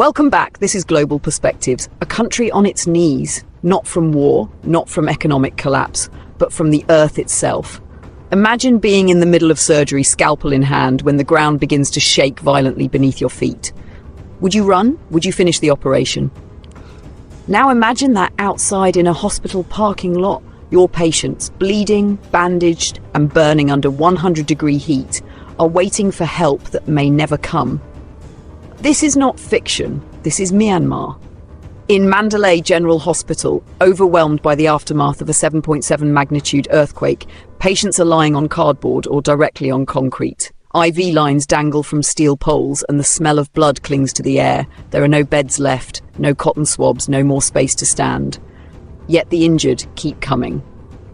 Welcome back. This is Global Perspectives, a country on its knees, not from war, not from economic collapse, but from the earth itself. Imagine being in the middle of surgery, scalpel in hand, when the ground begins to shake violently beneath your feet. Would you run? Would you finish the operation? Now imagine that outside in a hospital parking lot, your patients, bleeding, bandaged, and burning under 100-degree heat, are waiting for help that may never come. This is not fiction, this is Myanmar. In Mandalay General Hospital, overwhelmed by the aftermath of a 7.7 magnitude earthquake, patients are lying on cardboard or directly on concrete. IV lines dangle from steel poles and the smell of blood clings to the air. There are no beds left, no cotton swabs, no more space to stand. Yet the injured keep coming.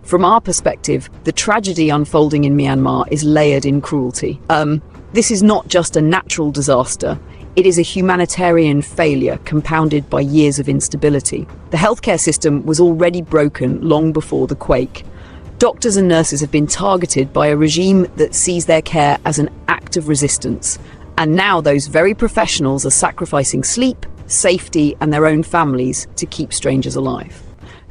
From our perspective, the tragedy unfolding in Myanmar is layered in cruelty. This is not just a natural disaster. It is a humanitarian failure compounded by years of instability. The healthcare system was already broken long before the quake. Doctors and nurses have been targeted by a regime that sees their care as an act of resistance. And now those very professionals are sacrificing sleep, safety, and their own families to keep strangers alive.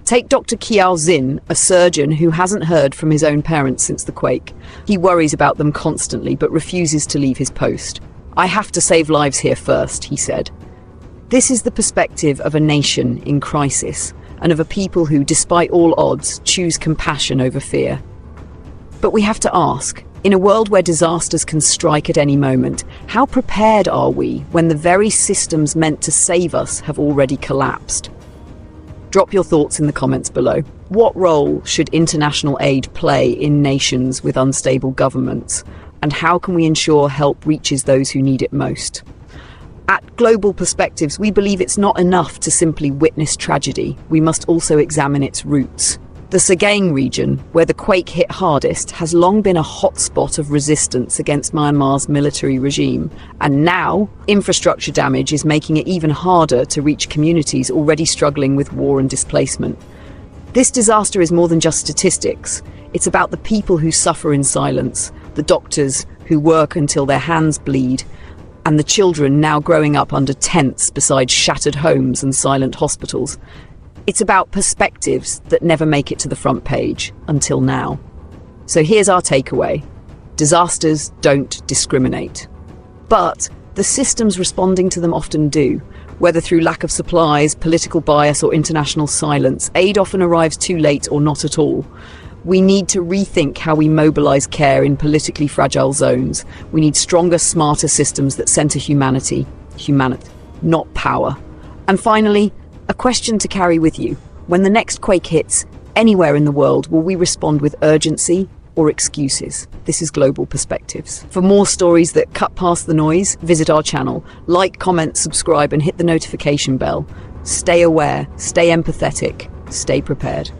Take Dr. Kiao Zin, a surgeon who hasn't heard from his own parents since the quake. He worries about them constantly but refuses to leave his post. "I have to save lives here first," he said. This is the perspective of a nation in crisis and of a people who, despite all odds, choose compassion over fear. But we have to ask, in a world where disasters can strike at any moment, how prepared are we when the very systems meant to save us have already collapsed? Drop your thoughts in the comments below. What role should international aid play in nations with unstable governments? And how can we ensure help reaches those who need it most? At Global Perspectives, we believe it's not enough to simply witness tragedy. We must also examine its roots. The Sagaing region, where the quake hit hardest, has long been a hotspot of resistance against Myanmar's military regime. And now, infrastructure damage is making it even harder to reach communities already struggling with war and displacement. This disaster is more than just statistics. It's about the people who suffer in silence, the doctors who work until their hands bleed, and the children now growing up under tents beside shattered homes and silent hospitals. It's about perspectives that never make it to the front page, until now. So here's our takeaway. Disasters don't discriminate. But the systems responding to them often do. Whether through lack of supplies, political bias, or international silence, aid often arrives too late or not at all. We need to rethink how we mobilize care in politically fragile zones. We need stronger, smarter systems that center humanity, not power. And finally, a question to carry with you. When the next quake hits, anywhere in the world, will we respond with urgency or excuses? This is Global Perspectives. For more stories that cut past the noise, visit our channel. Like, comment, subscribe, and hit the notification bell. Stay aware, stay empathetic, stay prepared.